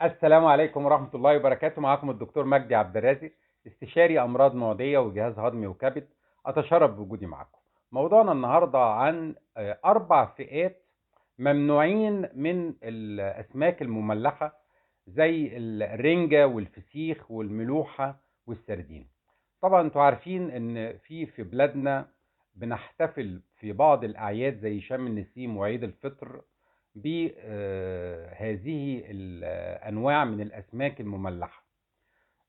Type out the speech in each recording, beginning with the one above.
السلام عليكم ورحمة الله وبركاته. معكم الدكتور مجدي عبد الرازق، استشاري أمراض معدية وجهاز هضمي وكبد. أتشرف بوجودي معكم. موضوعنا النهاردة عن 4 فئات ممنوعين من الأسماك المملحة، زي الرنجة والفسيخ والملوحة والسردين. طبعا انتوا عارفين ان في بلادنا بنحتفل في بعض الأعياد زي شم النسيم وعيد الفطر بهذه الأنواع من الأسماك المملحة.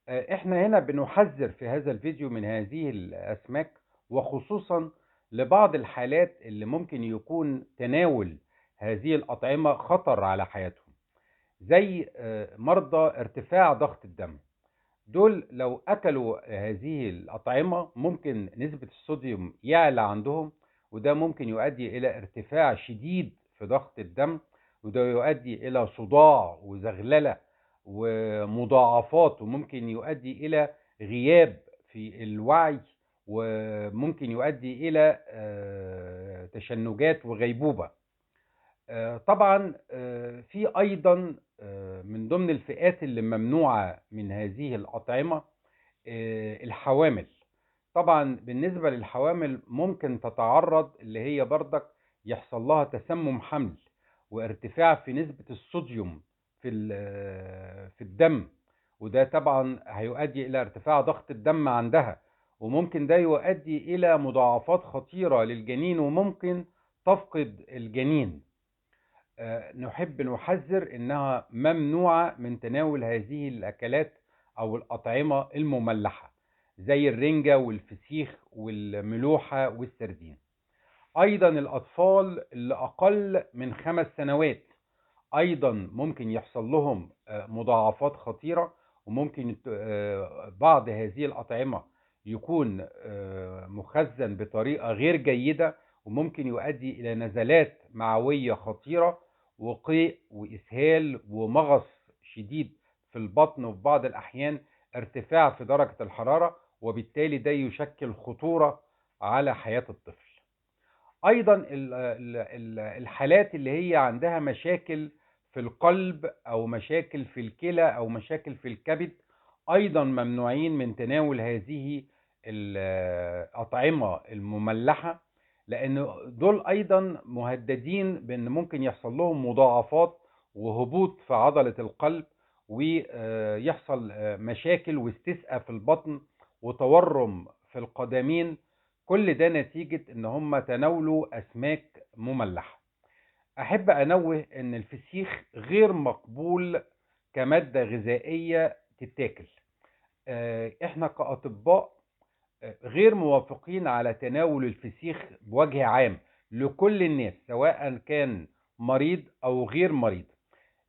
احنا هنا بنحذر في هذا الفيديو من هذه الأسماك، وخصوصا لبعض الحالات اللي ممكن يكون تناول هذه الأطعمة خطر على حياتهم، زي مرضى ارتفاع ضغط الدم. دول لو أكلوا هذه الأطعمة ممكن نسبة الصوديوم يعلى عندهم، وده ممكن يؤدي إلى ارتفاع شديد في ضغط الدم، وده يؤدي إلى صداع وزغللة ومضاعفات، وممكن يؤدي إلى غياب في الوعي، وممكن يؤدي إلى تشنجات وغيبوبة. طبعا في أيضا من ضمن الفئات اللي ممنوعة من هذه الأطعمة الحوامل. طبعا بالنسبة للحوامل ممكن تتعرض اللي هي برضك يحصل لها تسمم حمل وارتفاع في نسبة الصوديوم في الدم، وده طبعا هيؤدي إلى ارتفاع ضغط الدم عندها، وممكن ده يؤدي إلى مضاعفات خطيرة للجنين، وممكن تفقد الجنين. نحب نحذر إنها ممنوعة من تناول هذه الأكلات أو الأطعمة المملحة، زي الرنجة والفسيخ والملوحة والسردين. أيضا الأطفال اللي أقل من 5 سنوات أيضا ممكن يحصل لهم مضاعفات خطيرة، وممكن بعض هذه الأطعمة يكون مخزن بطريقة غير جيدة، وممكن يؤدي إلى نزلات معوية خطيرة وقيء وإسهال ومغص شديد في البطن، وفي بعض الأحيان ارتفاع في درجة الحرارة، وبالتالي ده يشكل خطورة على حياة الطفل. ايضا الحالات اللي هي عندها مشاكل في القلب او مشاكل في الكلى او مشاكل في الكبد ايضا ممنوعين من تناول هذه الاطعمه المملحه، لان دول ايضا مهددين بان ممكن يحصل لهم مضاعفات وهبوط في عضله القلب، ويحصل مشاكل واستسقاء في البطن وتورم في القدمين. كل ده نتيجة ان هم تناولوا اسماك مملحة. احب انوه ان الفسيخ غير مقبول كمادة غذائية تتاكل. احنا كاطباء غير موافقين على تناول الفسيخ بوجه عام لكل الناس، سواء كان مريض او غير مريض،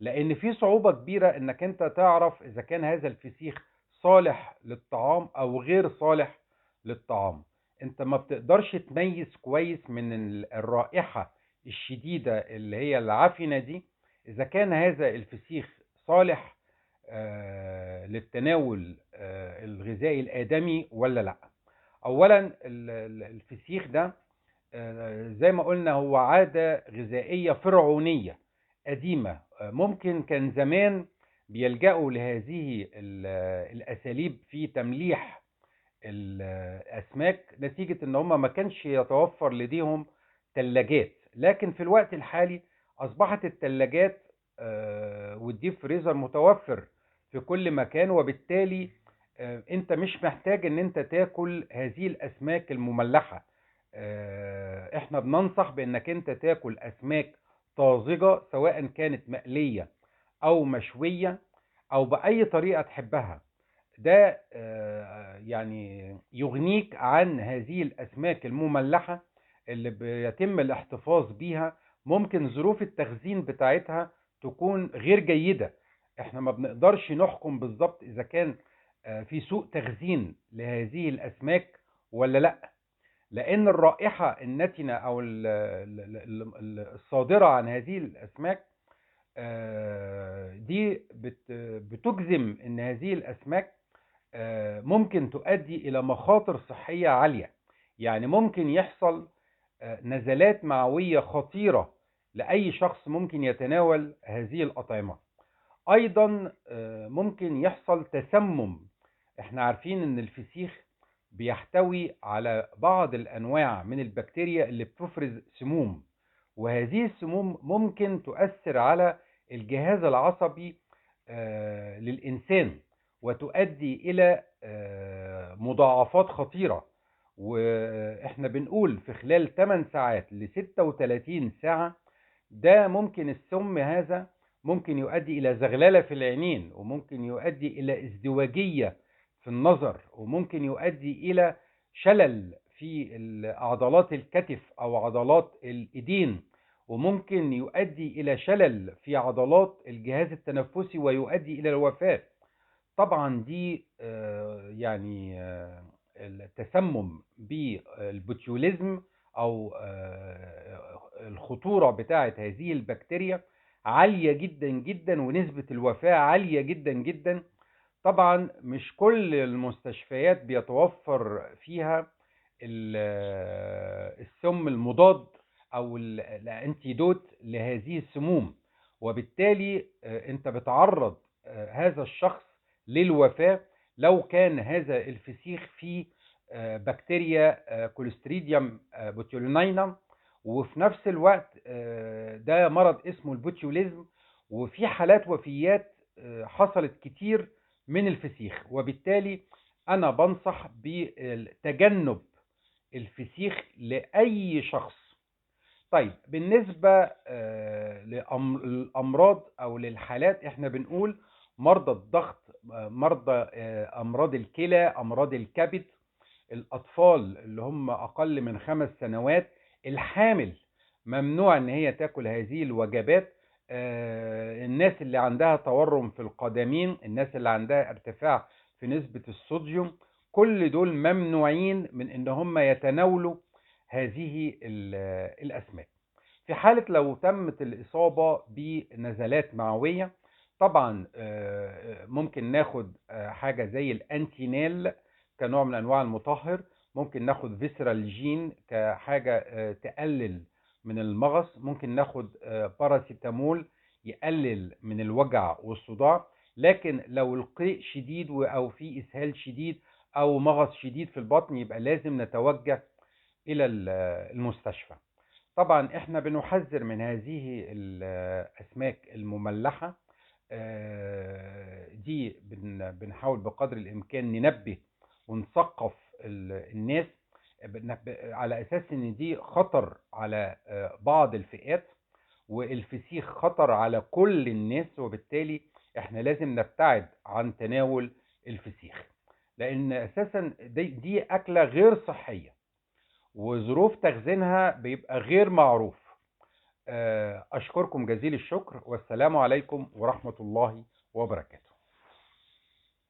لان في صعوبة كبيرة انك انت تعرف اذا كان هذا الفسيخ صالح للطعام او غير صالح للطعام. انت ما بتقدرش تميز كويس من الرائحة الشديدة اللي هي العفنة دي اذا كان هذا الفسيخ صالح للتناول الغذائي الآدمي ولا لا. اولا الفسيخ ده زي ما قلنا هو عادة غذائية فرعونية قديمة. ممكن كان زمان بيلجأوا لهذه الأساليب في تمليح الأسماك، نتيجة إن هم ما كانش يتوفر لديهم ثلاجات. لكن في الوقت الحالي أصبحت الثلاجات والديب فريزر متوفر في كل مكان، وبالتالي أنت مش محتاج إن أنت تاكل هذه الأسماك المملحة. احنا بننصح بانك انت تاكل اسماك طازجة، سواء كانت مقلية او مشوية او باي طريقة تحبها. ده يعني يغنيك عن هذه الاسماك المملحة اللي بيتم الاحتفاظ بيها. ممكن ظروف التخزين بتاعتها تكون غير جيدة. احنا ما بنقدرش نحكم بالظبط اذا كان في سوء تخزين لهذه الاسماك ولا لا، لأن الرائحة النتنة أو الصادرة عن هذه الأسماك دي بتجزم أن هذه الأسماك ممكن تؤدي إلى مخاطر صحية عالية. يعني ممكن يحصل نزلات معوية خطيرة لأي شخص ممكن يتناول هذه الأطعمة. ايضا ممكن يحصل تسمم. احنا عارفين ان الفسيخ بيحتوي على بعض الانواع من البكتيريا اللي بتفرز سموم، وهذه السموم ممكن تؤثر على الجهاز العصبي للإنسان، وتؤدي إلى مضاعفات خطيرة. وإحنا بنقول في خلال 8 ساعات ل 36 ساعة، ده ممكن السم هذا ممكن يؤدي إلى زغللة في العينين، وممكن يؤدي إلى ازدواجية في النظر، وممكن يؤدي إلى شلل في عضلات الكتف أو عضلات الإيدين، وممكن يؤدي إلى شلل في عضلات الجهاز التنفسي ويؤدي إلى الوفاة. طبعا دي يعني التسمم بالبوتيوليزم أو الخطورة بتاعة هذه البكتيريا عالية جدا جدا، ونسبة الوفاة عالية جدا جدا. طبعا مش كل المستشفيات بيتوفر فيها السم المضاد او الانتيدوت لهذه السموم، وبالتالي انت بتعرض هذا الشخص للوفاة لو كان هذا الفسيخ فيه بكتيريا كوليستريديوم بوتيولينينم. وفي نفس الوقت ده مرض اسمه البوتيوليزم، وفي حالات وفيات حصلت كتير من الفسيخ، وبالتالي أنا بنصح بتجنب الفسيخ لأي شخص. طيب بالنسبة للأمراض أو للحالات، احنا بنقول مرضى الضغط، مرضى أمراض الكلى، أمراض الكبد، الأطفال اللي هم أقل من 5 سنوات، الحامل ممنوع إن هي تاكل هذه الوجبات، الناس اللي عندها تورم في القدمين، الناس اللي عندها ارتفاع في نسبة الصوديوم، كل دول ممنوعين من إن هم يتناولوا هذه الأسماك. في حالة لو تمت الإصابة بنزلات معوية، طبعا ممكن ناخد حاجة زي الأنتينال كنوع من أنواع المطهر، ممكن ناخد فيسرال جين كحاجة تقلل من المغص، ممكن ناخد باراسيتامول يقلل من الوجع والصداع. لكن لو القيء شديد أو في إسهال شديد أو مغص شديد في البطن، يبقى لازم نتوجه إلى المستشفى. طبعا احنا بنحذر من هذه الأسماك المملحة، دي بنحاول بقدر الإمكان ننبه ونثقف الناس على أساس إن دي خطر على بعض الفئات، والفسيخ خطر على كل الناس، وبالتالي احنا لازم نبتعد عن تناول الفسيخ، لأن أساسا دي أكلة غير صحية، وظروف تخزينها بيبقى غير معروف. أشكركم جزيل الشكر، والسلام عليكم ورحمة الله وبركاته.